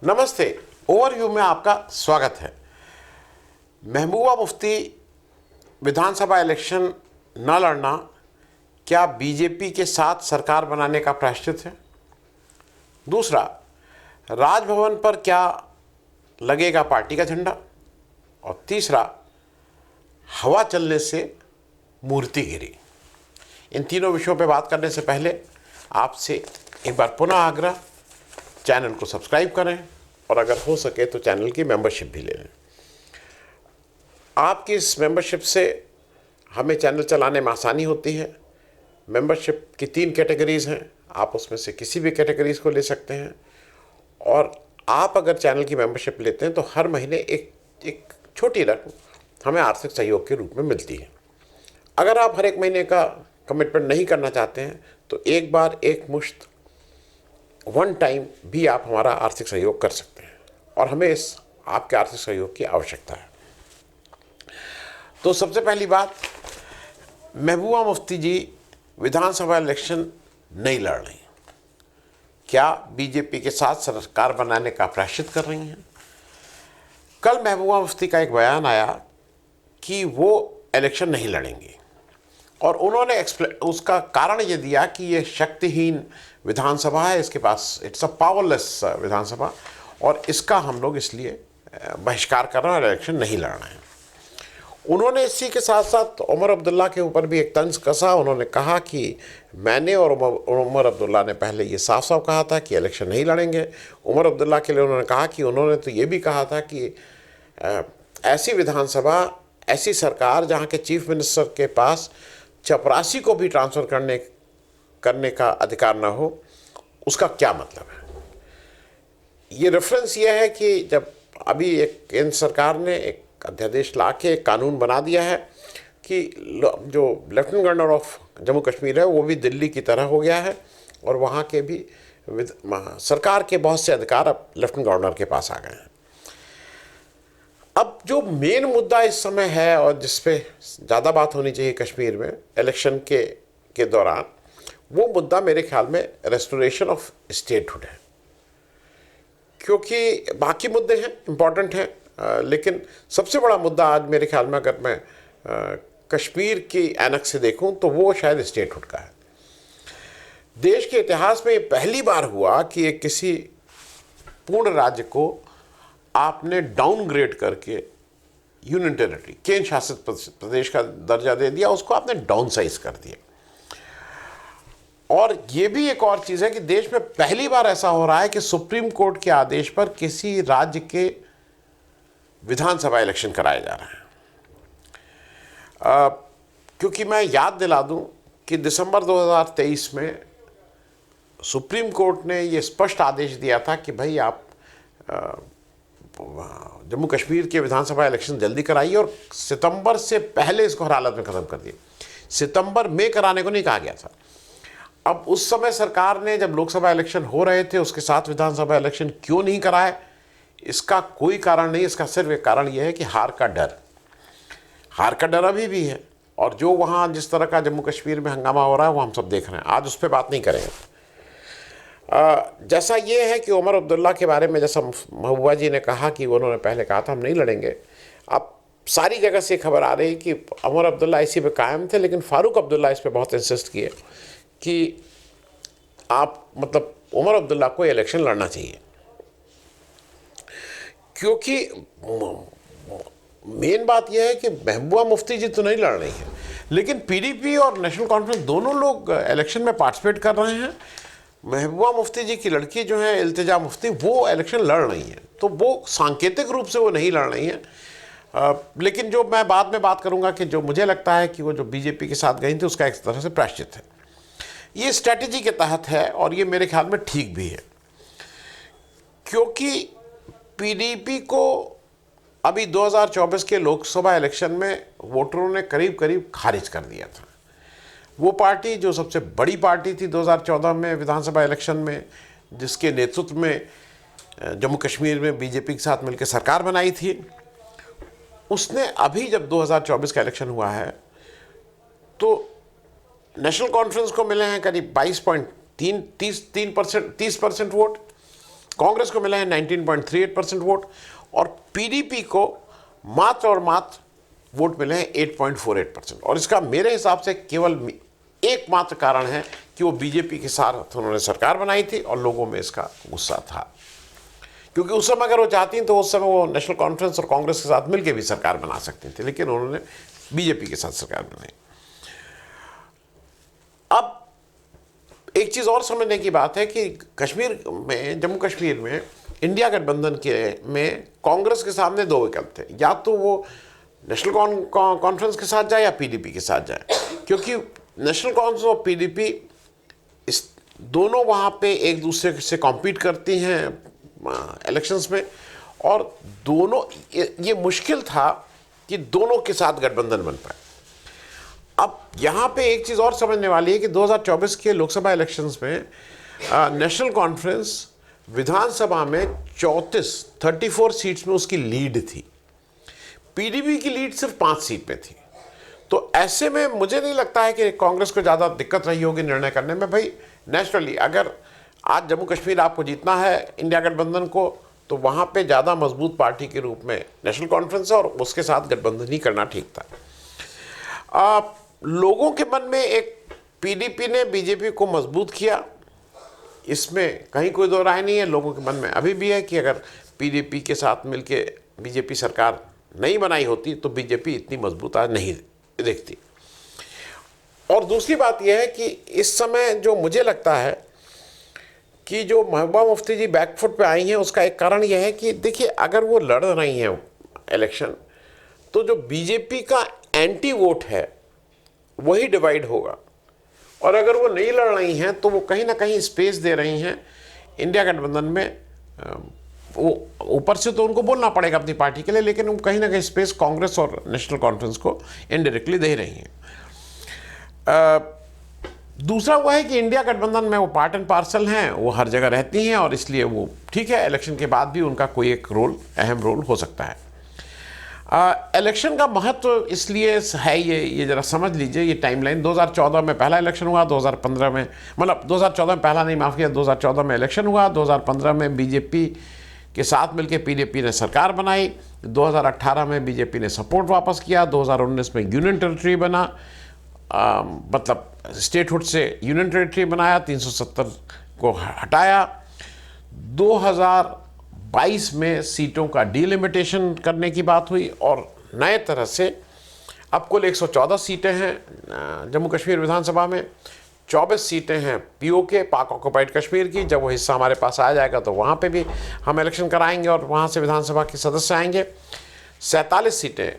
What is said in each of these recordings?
नमस्ते। ओवरव्यू में आपका स्वागत है। महबूबा मुफ्ती विधानसभा इलेक्शन न लड़ना क्या बीजेपी के साथ सरकार बनाने का प्रायश्चित है? दूसरा, राजभवन पर क्या लगेगा पार्टी का झंडा? और तीसरा, हवा चलने से मूर्ति गिरी। इन तीनों विषयों पर बात करने से पहले आपसे एक बार पुनः आग्रह, चैनल को सब्सक्राइब करें और अगर हो सके तो चैनल की मेंबरशिप भी ले लें। आपकी इस मेंबरशिप से हमें चैनल चलाने में आसानी होती है। मेंबरशिप की 3 कैटेगरीज़ हैं, आप उसमें से किसी भी कैटेगरीज़ को ले सकते हैं। और आप अगर चैनल की मेंबरशिप लेते हैं तो हर महीने एक छोटी रकम हमें आर्थिक सहयोग के रूप में मिलती है। अगर आप हर एक महीने का कमिटमेंट नहीं करना चाहते हैं तो एक बार एक मुश्त वन टाइम भी आप हमारा आर्थिक सहयोग कर सकते हैं और हमें इस आपके आर्थिक सहयोग की आवश्यकता है। तो सबसे पहली बात, महबूबा मुफ्ती जी विधानसभा इलेक्शन नहीं लड़ रही, क्या बीजेपी के साथ सरकार बनाने का प्रायश्चित कर रही हैं? कल महबूबा मुफ्ती का एक बयान आया कि वो इलेक्शन नहीं लड़ेंगी और उन्होंने उसका कारण ये दिया कि ये शक्तिहीन विधानसभा है, इसके पास इट्स अ पावरलेस विधानसभा और इसका हम लोग इसलिए बहिष्कार कर रहे हैं और इलेक्शन नहीं लड़ रहे हैं। उन्होंने इसी के साथ साथ उमर अब्दुल्ला के ऊपर भी एक तंज कसा। उन्होंने कहा कि मैंने और उमर अब्दुल्ला ने पहले ये साफ साफ कहा था कि इलेक्शन नहीं लड़ेंगे। उमर अब्दुल्ला के लिए उन्होंने कहा कि उन्होंने तो ये भी कहा था कि ऐसी विधानसभा, ऐसी सरकार जहाँ के चीफ मिनिस्टर के पास चपरासी को भी ट्रांसफ़र करने का अधिकार ना हो, उसका क्या मतलब है। ये रेफरेंस ये है कि जब अभी एक केंद्र सरकार ने एक अध्यादेश ला के एक कानून बना दिया है कि जो lieutenant governor of Jammu Kashmir है वो भी दिल्ली की तरह हो गया है और वहाँ के भी सरकार के बहुत से अधिकार अब लेफ्टिनेंट गवर्नर के पास आ गए हैं। अब जो मेन मुद्दा इस समय है और जिस पे ज़्यादा बात होनी चाहिए कश्मीर में इलेक्शन के दौरान, वो मुद्दा मेरे ख्याल में रेस्टोरेशन ऑफ स्टेटहुड है। क्योंकि बाकी मुद्दे हैं, इम्पॉर्टेंट हैं, लेकिन सबसे बड़ा मुद्दा आज मेरे ख्याल में अगर मैं कश्मीर की एनेक्स से देखूं तो वो शायद स्टेटहुड का है। देश के इतिहास में ये पहली बार हुआ कि एक किसी पूर्ण राज्य को आपने डाउनग्रेड करके यूनियन टेरिटरी, केंद्र शासित प्रदेश का दर्जा दे दिया, उसको आपने डाउन साइज कर दिया। और ये भी एक और चीज़ है कि देश में पहली बार ऐसा हो रहा है कि सुप्रीम कोर्ट के आदेश पर किसी राज्य के विधानसभा इलेक्शन कराए जा रहे हैं। क्योंकि मैं याद दिला दूं कि दिसंबर 2023 में सुप्रीम कोर्ट ने ये स्पष्ट आदेश दिया था कि भाई आप जम्मू कश्मीर के विधानसभा इलेक्शन जल्दी कराइए और सितंबर से पहले इसको हर हालत में ख़त्म कर दिए। सितंबर में कराने को नहीं कहा गया था। अब उस समय सरकार ने जब लोकसभा इलेक्शन हो रहे थे उसके साथ विधानसभा इलेक्शन क्यों नहीं कराए, इसका कोई कारण नहीं। इसका सिर्फ एक कारण यह है कि हार का डर अभी भी है और जो वहाँ जिस तरह का जम्मू कश्मीर में हंगामा हो रहा है वो हम सब देख रहे हैं। आज उस पर बात नहीं करेंगे। जैसा ये है कि उमर अब्दुल्ला के बारे में जैसा महबूबा जी ने कहा कि उन्होंने पहले कहा था हम नहीं लड़ेंगे, अब सारी जगह से खबर आ रही कि उमर अब्दुल्ला इसी पे कायम थे, लेकिन फ़ारूक अब्दुल्ला इस पे बहुत इंसिस्ट किए कि आप मतलब उमर अब्दुल्ला को इलेक्शन लड़ना चाहिए। क्योंकि मेन बात यह है कि महबूबा मुफ्ती जी तो नहीं लड़ रही है, लेकिन पीडीपी और नेशनल कॉन्फ्रेंस दोनों लोग इलेक्शन में पार्टिसिपेट कर रहे हैं। महबूबा मुफ्ती जी की लड़की जो है इल्तिजा मुफ्ती, वो इलेक्शन लड़ रही हैं, तो वो सांकेतिक रूप से वो नहीं लड़ रही हैं। लेकिन जो मैं बाद में बात करूंगा कि जो मुझे लगता है कि वो जो बीजेपी के साथ गई थी उसका एक तरह से प्रायश्चित है। ये स्ट्रैटेजी के तहत है और ये मेरे ख्याल में ठीक भी है, क्योंकि पीडीपी को अभी 2024 के लोकसभा इलेक्शन में वोटरों ने करीब करीब खारिज कर दिया था। वो पार्टी जो सबसे बड़ी पार्टी थी 2014 में विधानसभा इलेक्शन में, जिसके नेतृत्व में जम्मू कश्मीर में बीजेपी के साथ मिलकर सरकार बनाई थी, उसने अभी जब 2024 का इलेक्शन हुआ है तो नेशनल कॉन्फ्रेंस को मिले हैं करीब 22.30% वोट, कांग्रेस को मिले हैं 19.38% वोट और पीडीपी को मात्र और मात्र वोट मिले हैं 8.48%। और इसका मेरे हिसाब से केवल एकमात्र कारण है कि वो बीजेपी के साथ उन्होंने सरकार बनाई थी और लोगों में इसका गुस्सा था, क्योंकि उस समय अगर वो चाहती तो उस समय वो नेशनल कॉन्फ्रेंस और कांग्रेस के साथ मिलकर भी सरकार बना सकती थी, लेकिन उन्होंने बीजेपी के साथ सरकार बनाई। अब एक चीज़ और समझने की बात है कि कश्मीर में, जम्मू कश्मीर में इंडिया गठबंधन के में कांग्रेस के सामने दो विकल्प थे, या तो वो नेशनल कॉन्फ्रेंस के साथ जाए या पीडीपी के साथ जाए, क्योंकि नेशनल कॉन्फ्रेंस और पीडीपी इस दोनों वहाँ पे एक दूसरे से कॉम्पीट करती हैं इलेक्शंस में, और दोनों ये मुश्किल था कि दोनों के साथ गठबंधन बन पाए। अब यहाँ पे एक चीज़ और समझने वाली है कि 2024 के लोकसभा इलेक्शंस में नेशनल कॉन्फ्रेंस विधानसभा में 34 सीट्स में उसकी लीड थी, पीडीपी की लीड सिर्फ 5 सीट में थी। तो ऐसे में मुझे नहीं लगता है कि कांग्रेस को ज़्यादा दिक्कत रही होगी निर्णय करने में। भाई नेचुरली अगर आज जम्मू कश्मीर आपको जीतना है इंडिया गठबंधन को, तो वहाँ पे ज़्यादा मजबूत पार्टी के रूप में नेशनल कॉन्फ्रेंस है और उसके साथ गठबंधन ही करना ठीक था। लोगों के मन में एक पीडीपी ने बीजेपी को मजबूत किया, इसमें कहीं कोई दो राय नहीं है। लोगों के मन में अभी भी है कि अगर पीडीपी के साथ मिलके बीजेपी सरकार नहीं बनाई होती तो बीजेपी इतनी मजबूत आज नहीं देखती। और दूसरी बात यह है कि इस समय जो मुझे लगता है कि जो महबूबा मुफ्ती जी बैकफुट पे आई हैं, उसका एक कारण यह है कि देखिए अगर वो लड़ रही हैं इलेक्शन, तो जो बीजेपी का एंटी वोट है वही डिवाइड होगा, और अगर वो नहीं लड़ रही हैं तो वो कहीं ना कहीं स्पेस दे रही हैं इंडिया गठबंधन में। वो ऊपर से तो उनको बोलना पड़ेगा अपनी पार्टी के लिए, लेकिन वो कहीं ना कहीं स्पेस कांग्रेस और नेशनल कॉन्फ्रेंस को इनडायरेक्टली दे रही हैं। दूसरा हुआ है कि इंडिया गठबंधन में वो पार्ट एंड पार्सल हैं, वो हर जगह रहती हैं, और इसलिए वो ठीक है, इलेक्शन के बाद भी उनका कोई एक रोल, अहम रोल हो सकता है। इलेक्शन का महत्व इसलिए है, ये जरा समझ लीजिए ये टाइमलाइन। 2014 में पहला इलेक्शन हुआ, 2015 में, मतलब 2014 में पहला नहीं, माफ़ किया, 2014 में इलेक्शन हुआ, 2015 में बीजेपी के साथ मिलकर पीडीपी ने सरकार बनाई, 2018 में बीजेपी ने सपोर्ट वापस किया, 2019 में यूनियन टेरिटरी बना, मतलब स्टेटहुड से यूनियन टेरिटरी बनाया, 370 को हटाया, 2022 में सीटों का डीलिमिटेशन करने की बात हुई, और नए तरह से अब कुल 114 सीटें हैं जम्मू कश्मीर विधानसभा में। 24 सीटें हैं पीओके, पाक ऑक्युपाइड कश्मीर की। जब वो हिस्सा हमारे पास आ जाएगा तो वहाँ पे भी हम इलेक्शन कराएंगे और वहाँ से विधानसभा के सदस्य आएंगे। 47 सीटें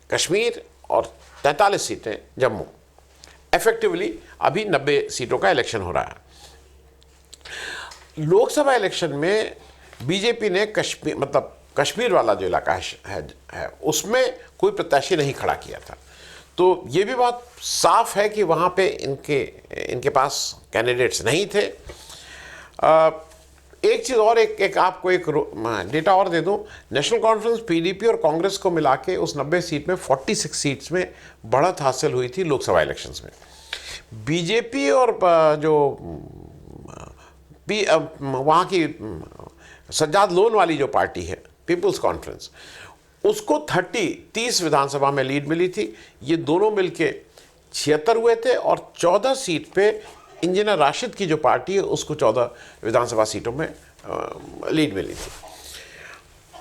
कश्मीर और 43 सीटें जम्मू। इफेक्टिवली अभी 90 सीटों का इलेक्शन हो रहा है। लोकसभा इलेक्शन में बीजेपी ने कश्मीर, मतलब कश्मीर वाला जो इलाका है उसमें कोई प्रत्याशी नहीं खड़ा किया था, तो ये भी बात साफ है कि वहाँ पे इनके पास कैंडिडेट्स नहीं थे। एक चीज़ और, एक आपको एक डेटा और दे दूँ। नेशनल कॉन्फ्रेंस, पीडीपी और कांग्रेस को मिला के उस 90 सीट में 46 सीट्स में बढ़त हासिल हुई थी लोकसभा इलेक्शंस में। बीजेपी और जो वहाँ की सज्जाद लोन वाली जो पार्टी है पीपल्स कॉन्फ्रेंस, उसको 30 विधानसभा में लीड मिली थी। ये दोनों मिलके 76 हुए थे, और 14 सीट पे इंजीनियर राशिद की जो पार्टी है उसको 14 विधानसभा सीटों में लीड मिली थी।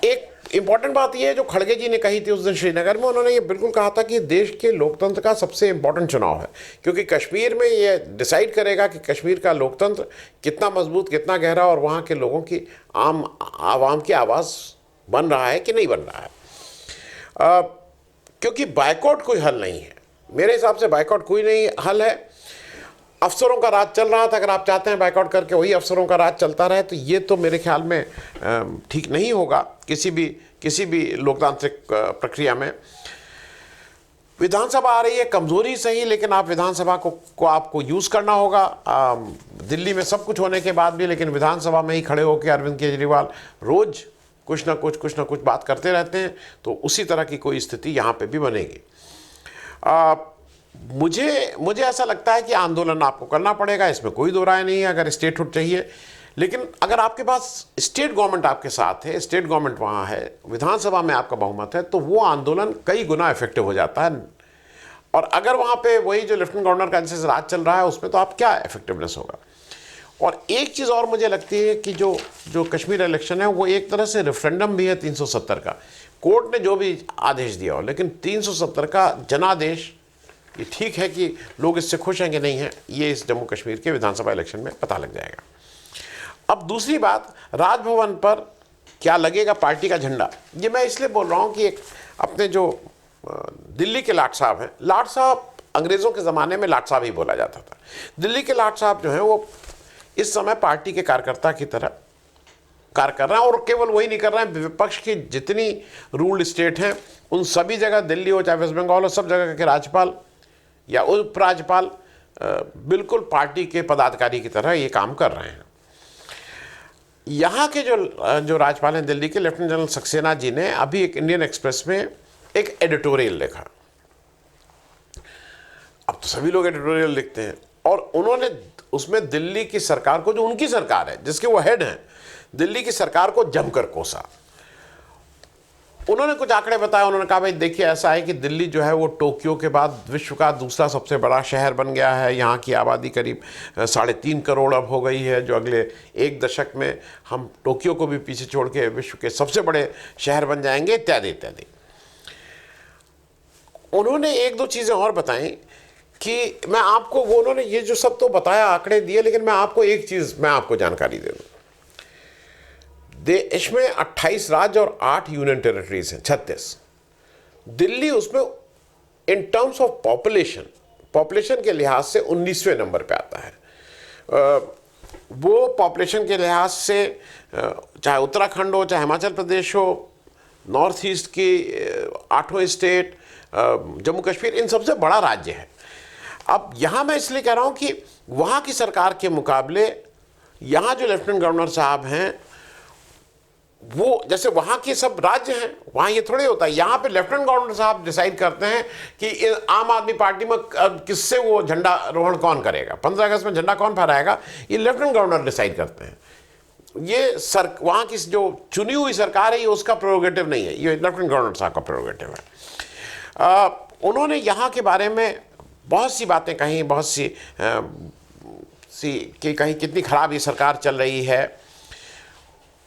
एक इम्पॉर्टेंट बात यह है जो खड़गे जी ने कही थी उस दिन श्रीनगर में, उन्होंने ये बिल्कुल कहा था कि देश के लोकतंत्र का सबसे इम्पॉर्टेंट चुनाव है, क्योंकि कश्मीर में ये डिसाइड करेगा कि कश्मीर का लोकतंत्र कितना मजबूत, कितना गहरा, और वहाँ के लोगों की आवाम की आवाज़ बन रहा है कि नहीं बन रहा है। क्योंकि बायकॉट कोई हल नहीं है, मेरे हिसाब से बायकॉट कोई नहीं हल है। अफसरों का राज चल रहा था, अगर आप चाहते हैं बायकॉट करके वही अफसरों का राज चलता रहे, तो ये तो मेरे ख्याल में ठीक नहीं होगा किसी भी लोकतांत्रिक प्रक्रिया में। विधानसभा आ रही है, कमज़ोरी सही, लेकिन आप विधानसभा को आपको यूज़ करना होगा। दिल्ली में सब कुछ होने के बाद भी, लेकिन विधानसभा में ही खड़े होकर अरविंद केजरीवाल रोज़ कुछ ना कुछ बात करते रहते हैं, तो उसी तरह की कोई स्थिति यहाँ पे भी बनेगी। मुझे ऐसा लगता है कि आंदोलन आपको करना पड़ेगा, इसमें कोई दो राय नहीं है। अगर स्टेटहुड चाहिए, लेकिन अगर आपके पास स्टेट गवर्नमेंट आपके साथ है, स्टेट गवर्नमेंट वहाँ है, विधानसभा में आपका बहुमत है, तो वो आंदोलन कई गुना इफेक्टिव हो जाता है। और अगर वहाँ पे वही जो लेफ्टिनेंट गवर्नर का जैसे राज चल रहा है उसमें तो आप क्या इफेक्टिवनेस होगा। और एक चीज़ और मुझे लगती है कि जो कश्मीर इलेक्शन है वो एक तरह से रेफरेंडम भी है 370 का। कोर्ट ने जो भी आदेश दिया हो, लेकिन 370 का जनादेश, ये ठीक है कि लोग इससे खुश हैं कि नहीं हैं, ये इस जम्मू कश्मीर के विधानसभा इलेक्शन में पता लग जाएगा। अब दूसरी बात, राजभवन पर क्या लगेगा पार्टी का झंडा, ये मैं इसलिए बोल रहा हूँ कि एक अपने जो दिल्ली के लाट साहब हैं, लाट साहब अंग्रेज़ों के ज़माने में लाट साहब ही बोला जाता था, दिल्ली के लाट साहब जो हैं वो इस समय पार्टी के कार्यकर्ता की तरह कार्य कर रहे हैं। और केवल वही नहीं कर रहे हैं, विपक्ष की जितनी रूल्ड स्टेट हैं उन सभी जगह, दिल्ली हो चाहे वेस्ट बंगाल हो, सब जगह के राज्यपाल या उपराज्यपाल बिल्कुल पार्टी के पदाधिकारी की तरह ये काम कर रहे हैं। यहाँ के जो राज्यपाल हैं दिल्ली के, लेफ्टिनेंट जनरल सक्सेना जी ने अभी एक इंडियन एक्सप्रेस में एक एडिटोरियल लिखा। अब तो सभी लोग एडिटोरियल लिखते हैं, और उन्होंने उसमें दिल्ली की सरकार को, जो उनकी सरकार है जिसके वो हेड हैं, दिल्ली की सरकार को जमकर कोसा। उन्होंने कुछ आंकड़े बताए। उन्होंने कहा भाई देखिए ऐसा है कि दिल्ली जो है वो टोक्यो के बाद विश्व का दूसरा सबसे बड़ा शहर बन गया है। यहाँ की आबादी करीब 3.5 करोड़ अब हो गई है, जो अगले एक दशक में हम टोक्यो को भी पीछे छोड़ के विश्व के सबसे बड़े शहर बन जाएंगे, इत्यादि इत्यादि। उन्होंने एक दो चीज़ें और बताई कि मैं आपको, वो उन्होंने ये जो सब तो बताया, आंकड़े दिए, लेकिन मैं आपको एक चीज़ मैं आपको जानकारी दे दूँ। देश में 28 राज्य और 8 यूनियन टेरिटरीज हैं, 36। दिल्ली उसमें इन टर्म्स ऑफ पॉपुलेशन के लिहाज से 19वें नंबर पे आता है। वो पॉपुलेशन के लिहाज से चाहे उत्तराखंड हो, चाहे हिमाचल प्रदेश हो, नॉर्थ ईस्ट की 8वां स्टेट, जम्मू कश्मीर, इन सबसे बड़ा राज्य है। अब यहाँ मैं इसलिए कह रहा हूँ कि वहाँ की सरकार के मुकाबले यहाँ जो लेफ्टिनेंट गवर्नर साहब हैं, वो जैसे वहाँ के सब राज्य हैं, वहाँ ये थोड़े होता है। यहाँ पे लेफ्टिनेंट गवर्नर साहब डिसाइड करते हैं कि आम आदमी पार्टी में किससे वो झंडा रोहण कौन करेगा, 15 अगस्त में झंडा कौन फहराएगा, ये लेफ्टिनेंट गवर्नर डिसाइड करते हैं। ये वहाँ की जो चुनी हुई सरकार है, ये उसका प्रोरोगेटिव नहीं है, ये लेफ्टिनेंट गवर्नर साहब का प्रोरोगेटिव है। उन्होंने यहाँ के बारे में बहुत सी बातें कही, बहुत सी कि कहीं कितनी ख़राब ये सरकार चल रही है।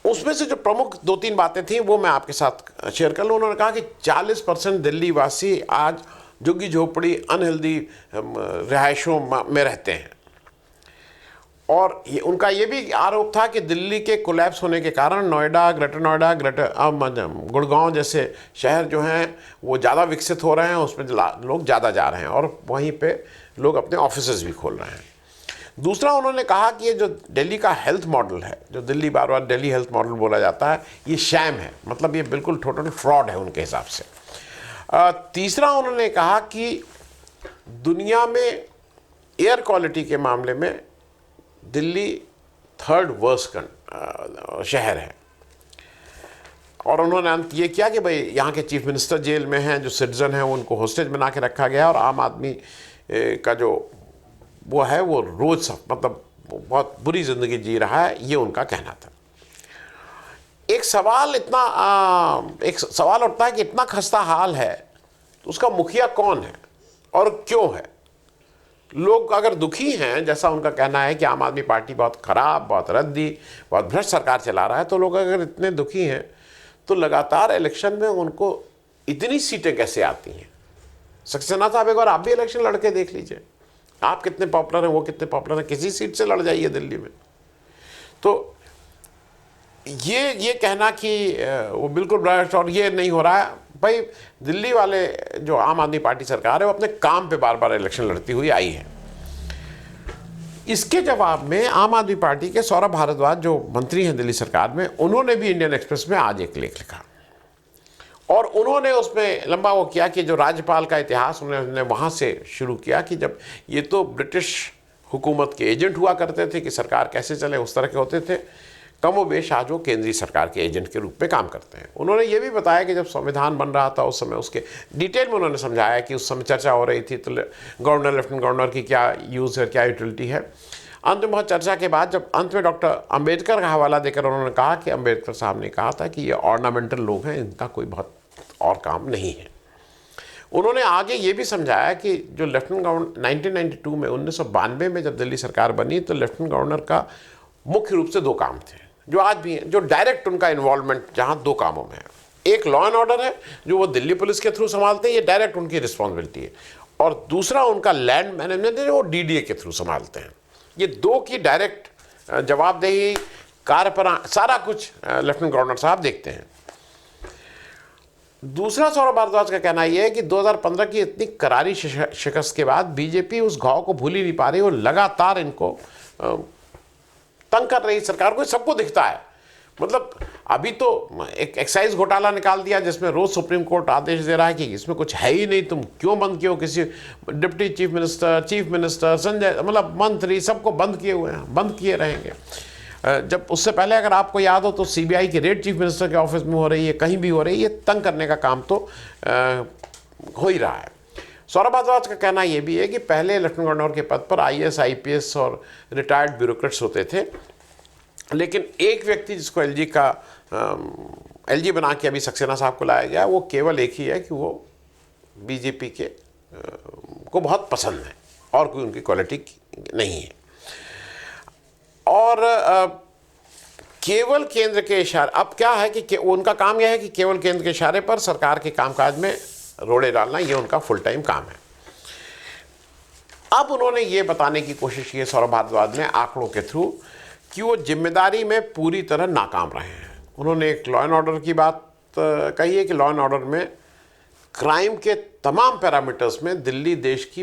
उसमें से जो प्रमुख 2-3 बातें थी वो मैं आपके साथ शेयर कर लूँ। उन्होंने कहा कि 40% दिल्ली वासी आज झुग्गी झोपड़ी अनहेल्दी रिहायशों में रहते हैं। और उनका ये भी आरोप था कि दिल्ली के कोलैप्स होने के कारण नोएडा, ग्रेटर नोएडा, गुड़गांव जैसे शहर जो हैं वो ज़्यादा विकसित हो रहे हैं, उसमें लोग ज़्यादा जा रहे हैं और वहीं पे लोग अपने ऑफिसेज भी खोल रहे हैं। दूसरा, उन्होंने कहा कि ये जो दिल्ली का हेल्थ मॉडल है, जो दिल्ली बार बार दिल्ली हेल्थ मॉडल बोला जाता है, ये शैम है, मतलब ये बिल्कुल टोटल फ्रॉड है उनके हिसाब से। तीसरा, उन्होंने कहा कि दुनिया में एयर क्वालिटी के मामले में दिल्ली 3rd वर्स्ट शहर है। और उन्होंने अंत ये किया कि भाई यहाँ के चीफ मिनिस्टर जेल में हैं, जो सिटीजन हैं उनको होस्टेज बना के रखा गया, और आम आदमी का जो वो है वो रोज़ मतलब बहुत बुरी ज़िंदगी जी रहा है, ये उनका कहना था। एक सवाल उठता है कि इतना खस्ता हाल है तो उसका मुखिया कौन है और क्यों है। लोग अगर दुखी हैं, जैसा उनका कहना है कि आम आदमी पार्टी बहुत ख़राब, बहुत रद्दी, बहुत भ्रष्ट सरकार चला रहा है, तो लोग अगर इतने दुखी हैं तो लगातार इलेक्शन में उनको इतनी सीटें कैसे आती हैं। सक्सेना साहब, एक बार आप भी इलेक्शन लड़के देख लीजिए, आप कितने पॉपुलर हैं, वो कितने पॉपुलर हैं, किसी सीट से लड़ जाइए दिल्ली में। तो ये कहना कि वो बिल्कुल भ्रष्ट और ये नहीं हो रहा है, भाई दिल्ली वाले जो आम आदमी पार्टी सरकार है वो अपने काम पे बार बार इलेक्शन लड़ती हुई आई है। इसके जवाब में आम आदमी पार्टी के सौरभ भारद्वाज जो मंत्री हैं दिल्ली सरकार में, उन्होंने भी इंडियन एक्सप्रेस में आज एक लेख लिखा और उन्होंने उसमें लंबा वो किया कि जो राज्यपाल का इतिहास उन्होंने वहाँ से शुरू किया कि जब ये तो ब्रिटिश हुकूमत के एजेंट हुआ करते थे कि सरकार कैसे चले उस तरह के होते थे, कमोबेश आज वो केंद्रीय सरकार के एजेंट के रूप में काम करते हैं। उन्होंने ये भी बताया कि जब संविधान बन रहा था उस समय उसके डिटेल में उन्होंने समझाया कि उस समय चर्चा हो रही थी तो गवर्नर, लेफ्टिनेंट गवर्नर की क्या यूज़ है, क्या यूटिलिटी है। अंत में बहुत चर्चा के बाद जब अंत में डॉक्टर अंबेडकर का हवाला देकर उन्होंने कहा कि अंबेडकर साहब ने कहा था कि ये ऑर्नामेंटल लोग हैं, इनका कोई बहुत और काम नहीं है। उन्होंने आगे ये भी समझाया कि जो लेफ्टिनेंट गवर्नर 1992 में 1992 में जब दिल्ली सरकार बनी तो लेफ्टिनेंट गवर्नर का मुख्य रूप से दो काम थे जो आज भी हैं, जो डायरेक्ट उनका इन्वॉल्वमेंट जहाँ दो कामों में है। एक लॉ एंड ऑर्डर है जो वो दिल्ली पुलिस के थ्रू संभालते हैं, ये डायरेक्ट उनकी रिस्पॉन्सिबिलिटी है, और दूसरा उनका लैंड मैनेजमेंट है वो डीडीए के थ्रू संभालते हैं। ये दो की डायरेक्ट जवाबदेही कार्य पर सारा कुछ लेफ्टिनेंट गवर्नर साहब देखते हैं। दूसरा सौरभ भारद्वाज का कहना यह है कि 2015 की इतनी करारी शिकस्त के बाद बीजेपी उस घाव को भूल ही नहीं पा रही, वो लगातार इनको तंग कर रही सरकार को, सबको दिखता है। मतलब अभी तो एक एक्साइज घोटाला निकाल दिया जिसमें रोज सुप्रीम कोर्ट आदेश दे रहा है कि इसमें कुछ है ही नहीं, तुम क्यों बंद किए हो, किसी डिप्टी चीफ मिनिस्टर संजय, मतलब मंत्री, सबको बंद किए हुए हैं, बंद किए रहेंगे। जब उससे पहले अगर आपको याद हो तो सीबीआई की रेड चीफ मिनिस्टर के ऑफिस में हो रही है, कहीं भी हो रही है, ये तंग करने का काम तो हो ही रहा है। सौरभ भारद्वाज का कहना यह भी है कि पहले लेफ्टिनेंट गवर्नर के पद पर आईएएस, आईपीएस और रिटायर्ड ब्यूरोक्रेट्स होते थे, लेकिन एक व्यक्ति जिसको एलजी बना के अभी सक्सेना साहब को लाया गया, वो केवल एक ही है कि वो बीजेपी के को बहुत पसंद है और कोई उनकी क्वालिटी नहीं है, और केवल केंद्र के इशारे, अब क्या है कि उनका काम यह है कि केवल केंद्र के इशारे पर सरकार के कामकाज में रोड़े डालना, ये उनका फुल टाइम काम है। अब उन्होंने ये बताने की कोशिश की है सौरभ भारद्वाज ने आंकड़ों के थ्रू कि वो जिम्मेदारी में पूरी तरह नाकाम रहे हैं। उन्होंने एक लॉ एंड ऑर्डर की बात कही है कि लॉ एंड ऑर्डर में क्राइम के तमाम पैरामीटर्स में दिल्ली देश की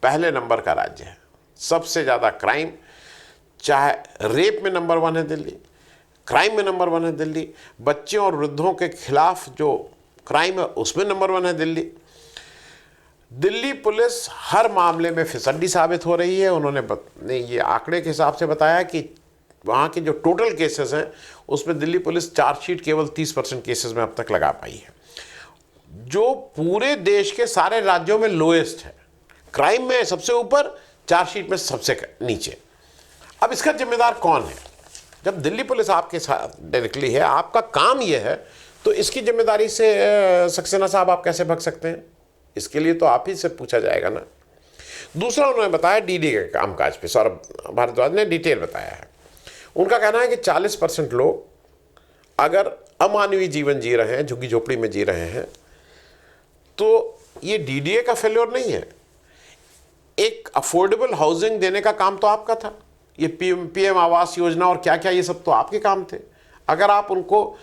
पहले नंबर का राज्य है। सबसे ज़्यादा क्राइम, चाहे रेप में नंबर 1 है दिल्ली, क्राइम में नंबर 1 है दिल्ली, बच्चों और वृद्धों के खिलाफ जो क्राइम है उसमें नंबर 1 है दिल्ली। दिल्ली पुलिस हर मामले में फिसड्डी साबित हो रही है। उन्होंने ये आंकड़े के हिसाब से बताया कि वहाँ के जो टोटल केसेस हैं उसमें दिल्ली पुलिस चार्जशीट केवल 30% केसेस में अब तक लगा पाई है, जो पूरे देश के सारे राज्यों में लोएस्ट है। क्राइम में सबसे ऊपर, चार्जशीट में सबसे नीचे। अब इसका जिम्मेदार कौन है? जब दिल्ली पुलिस आपके साथ डायरेक्टली है, आपका काम यह है, तो इसकी जिम्मेदारी से सक्सेना साहब आप कैसे भाग सकते हैं? इसके लिए तो आप ही से पूछा जाएगा ना। दूसरा उन्होंने बताया डीडी के कामकाज पे, सौरभ भारद्वाज ने डिटेल बताया है। उनका कहना है कि 40% लोग अगर अमानवीय जीवन जी रहे हैं, झुग्गी झोपड़ी में जी रहे हैं, तो ये डीडीए का फेल्योर नहीं है। एक अफोर्डेबल हाउसिंग देने का काम तो आपका था, ये पीएम आवास योजना और क्या क्या, ये सब तो आपके काम थे। अगर आप उनको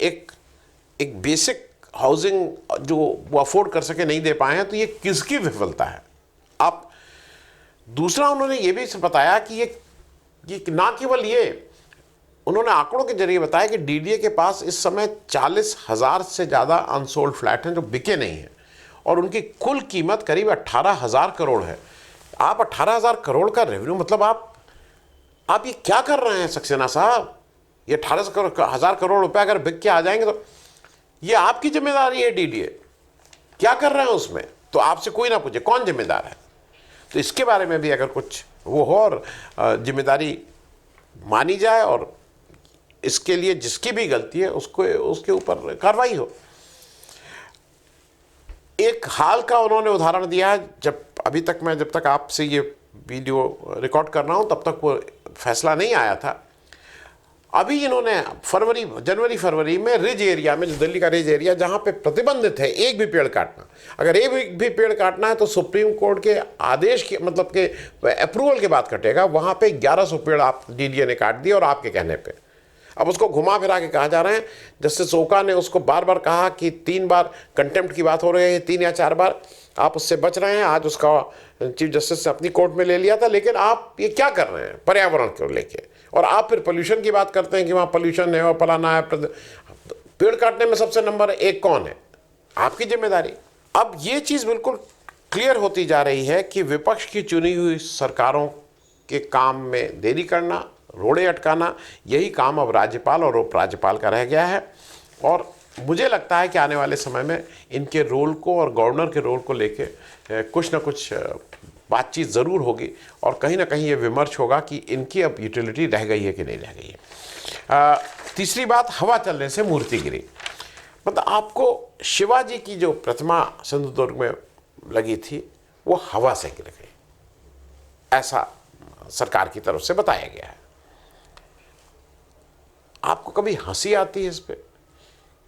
एक बेसिक हाउसिंग जो वो अफोर्ड कर सके नहीं दे पाए हैं, तो ये किसकी विफलता है? आप दूसरा उन्होंने ये भी बताया कि ये ना केवल ये, उन्होंने आंकड़ों के जरिए बताया कि डीडीए के पास इस समय 40,000 से ज़्यादा अनसोल्ड फ्लैट हैं जो बिके नहीं हैं, और उनकी कुल कीमत करीब 18,000 करोड़ है। आप 18,000 करोड़ का रेवेन्यू, मतलब आप ये क्या कर रहे हैं सक्सेना साहब? ये 18,000 करोड़ रुपए अगर बिक के आ जाएंगे तो ये आपकी जिम्मेदारी है। डीडीए क्या कर रहे हैं उसमें? तो आपसे कोई ना पूछे कौन जिम्मेदार है। तो इसके बारे में भी अगर कुछ वो हो और जिम्मेदारी मानी जाए और इसके लिए जिसकी भी गलती है उसको उसके ऊपर कार्रवाई हो। एक हाल का उन्होंने उदाहरण दिया है, जब तक आपसे ये वीडियो रिकॉर्ड कर रहा हूं तब तक वो फैसला नहीं आया था। अभी इन्होंने जनवरी फरवरी में रिज एरिया में, जो दिल्ली का रिज एरिया जहां पे प्रतिबंधित है एक भी पेड़ काटना, अगर एक भी पेड़ काटना है तो सुप्रीम कोर्ट के आदेश के मतलब के अप्रूवल के बाद कटेगा। वहां पे 1100 पेड़ आप डीडीए ने काट दिए और आपके कहने पे। अब उसको घुमा फिरा के कहा जा रहा है, जस्टिस ओका ने उसको बार बार कहा कि 3 बार कंटेम्प्ट की बात हो रही है, 3 या 4 बार आप उससे बच रहे हैं। आज उसका चीफ जस्टिस ने अपनी कोर्ट में ले लिया था, लेकिन आप ये क्या कर रहे हैं पर्यावरण को लेके? और आप फिर पोल्यूशन की बात करते हैं कि वहाँ पोल्यूशन है और फलाना है। पेड़ काटने में सबसे नंबर 1 कौन है? आपकी जिम्मेदारी। अब ये चीज़ बिल्कुल क्लियर होती जा रही है कि विपक्ष की चुनी हुई सरकारों के काम में देरी करना, रोड़े अटकाना, यही काम अब राज्यपाल और उपराज्यपाल का रह गया है। और मुझे लगता है कि आने वाले समय में इनके रोल को और गवर्नर के रोल को लेके कुछ ना कुछ बातचीत ज़रूर होगी और कहीं ना कहीं ये विमर्श होगा कि इनकी अब यूटिलिटी रह गई है कि नहीं रह गई है। तीसरी बात, हवा चलने से मूर्ति गिरी। मतलब आपको शिवाजी की जो प्रतिमा सिंधुदुर्ग में लगी थी वो हवा से गिर गई, ऐसा सरकार की तरफ से बताया गया है। आपको कभी हंसी आती है इस पे,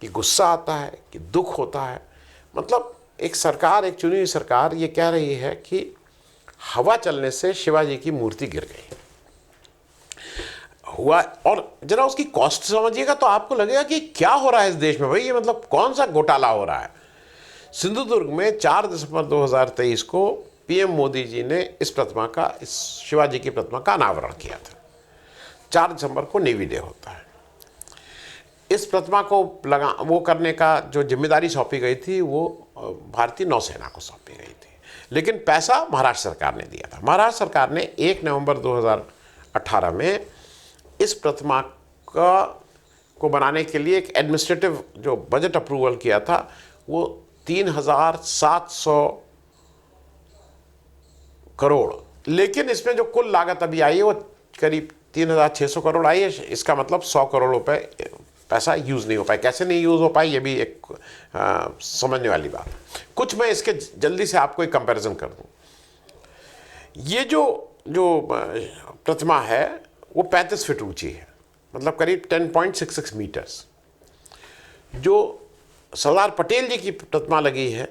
कि गुस्सा आता है, कि दुख होता है? मतलब एक सरकार, एक चुनी हुई सरकार ये कह रही है कि हवा चलने से शिवाजी की मूर्ति गिर गई हुआ, और जरा उसकी कॉस्ट समझिएगा तो आपको लगेगा कि क्या हो रहा है इस देश में भाई, ये मतलब कौन सा घोटाला हो रहा है। सिंधुदुर्ग में 4 दिसंबर 2023 को पीएम मोदी जी ने इस प्रतिमा का, इस शिवाजी की प्रतिमा का अनावरण किया था। 4 दिसंबर को नेवी डे होता है। इस प्रतिमा को वो करने का जो जिम्मेदारी सौंपी गई थी वो भारतीय नौसेना को सौंपी गई थी, लेकिन पैसा महाराष्ट्र सरकार ने दिया था। महाराष्ट्र सरकार ने 1 नवंबर 2018 में इस प्रतिमा को बनाने के लिए एक एडमिनिस्ट्रेटिव जो बजट अप्रूवल किया था वो 3,700 करोड़, लेकिन इसमें जो कुल लागत अभी आई है वो करीब 3,600 करोड़ आई है। इसका मतलब 100 करोड़ रुपए पैसा यूज़ नहीं हो पाए। कैसे नहीं यूज़ हो पाई ये भी एक समझने वाली बात है। कुछ मैं इसके जल्दी से आपको एक कंपैरिजन कर दूं। ये जो प्रतिमा है वो 35 फीट ऊंची है, मतलब करीब 10.66 मीटर्स। जो सरदार पटेल जी की प्रतिमा लगी है,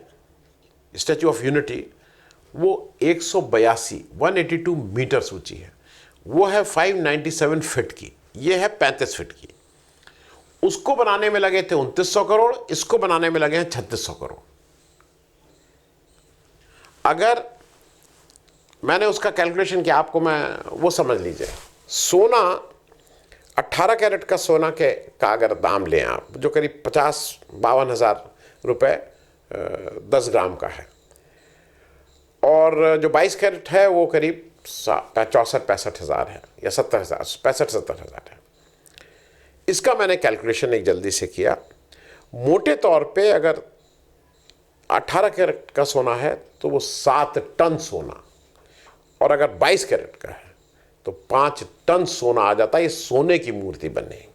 स्टैचू ऑफ यूनिटी, वो 182 मीटर्स ऊंची है, वो है 597 फीट की, ये है 35 फीट की। उसको बनाने में लगे थे 2900 करोड़, इसको बनाने में लगे हैं 3600 करोड़। अगर मैंने उसका कैलकुलेशन किया, आपको मैं वो समझ लीजिए, सोना 18 कैरेट का सोना का अगर दाम लें आप, जो करीब 50-52 हज़ार रुपये 10 ग्राम का है, और जो 22 कैरेट है वो करीब 64-65 हज़ार है, या 65-70 हज़ार है। इसका मैंने कैलकुलेशन एक जल्दी से किया। मोटे तौर पे अगर 18 कैरेट का सोना है तो वो 7 टन सोना, और अगर 22 कैरेट का है तो 5 टन सोना आ जाता है। ये सोने की मूर्ति बनेगी।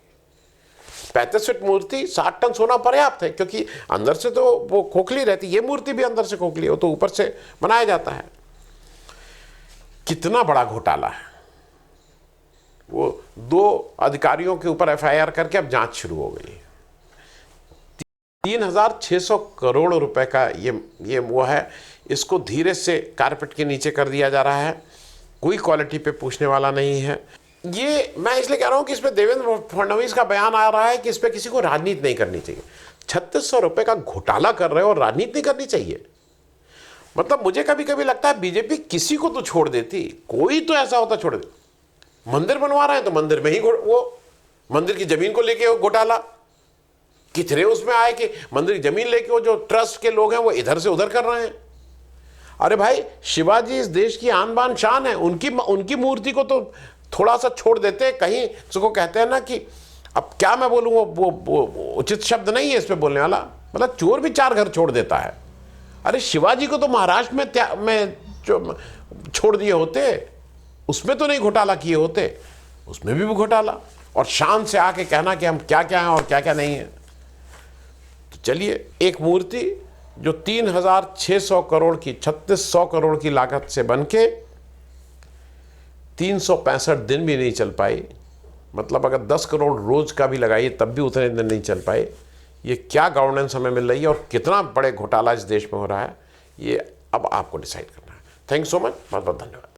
35 फीट मूर्ति, 7 टन सोना पर्याप्त है, क्योंकि अंदर से तो वो खोखली रहती है, ये मूर्ति भी अंदर से खोखली है, वो तो ऊपर से बनाया जाता है। कितना बड़ा घोटाला है। वो 2 अधिकारियों के ऊपर एफआईआर करके अब जांच शुरू हो गई है। 3,600 करोड़ रुपए का ये वो है। इसको धीरे से कारपेट के नीचे कर दिया जा रहा है, कोई क्वालिटी पे पूछने वाला नहीं है। ये मैं इसलिए कह रहा हूं कि इसमें देवेंद्र फडणवीस का बयान आ रहा है कि इस पे किसी को राजनीति नहीं करनी चाहिए। 3600 रुपए का घोटाला कर रहे हो और राजनीति नहीं करनी चाहिए। मतलब मुझे कभी कभी लगता है बीजेपी किसी को तो छोड़ देती, कोई तो ऐसा होता छोड़ देती। मंदिर बनवा रहे हैं तो मंदिर में ही वो मंदिर की जमीन को लेके घोटाला, कितने उसमें आए कि मंदिर की जमीन लेके वो जो ट्रस्ट के लोग हैं वो इधर से उधर कर रहे हैं। अरे भाई, शिवाजी इस देश की आन बान शान है, उनकी मूर्ति को तो थोड़ा सा छोड़ देते। कहीं उसको कहते हैं ना कि अब क्या मैं बोलूँ, वो उचित शब्द नहीं है इस पे बोलने वाला, मतलब चोर भी 4 घर छोड़ देता है। अरे शिवाजी को तो महाराष्ट्र में छोड़ दिए होते, उसमें तो नहीं घोटाला किए होते, उसमें भी घोटाला, और शान से आके कहना कि हम क्या क्या हैं और क्या क्या नहीं है। तो चलिए, एक मूर्ति जो 3,600 करोड़ की, 3600 करोड़ की लागत से बनके 365 दिन भी नहीं चल पाई, मतलब अगर 10 करोड़ रोज का भी लगाइए तब भी उतने दिन नहीं चल पाए। ये क्या गवर्नेंस हमें मिल रही है और कितना बड़े घोटाला इस देश में हो रहा है, ये अब आपको डिसाइड करना है। थैंक यू सो मच, बहुत बहुत धन्यवाद।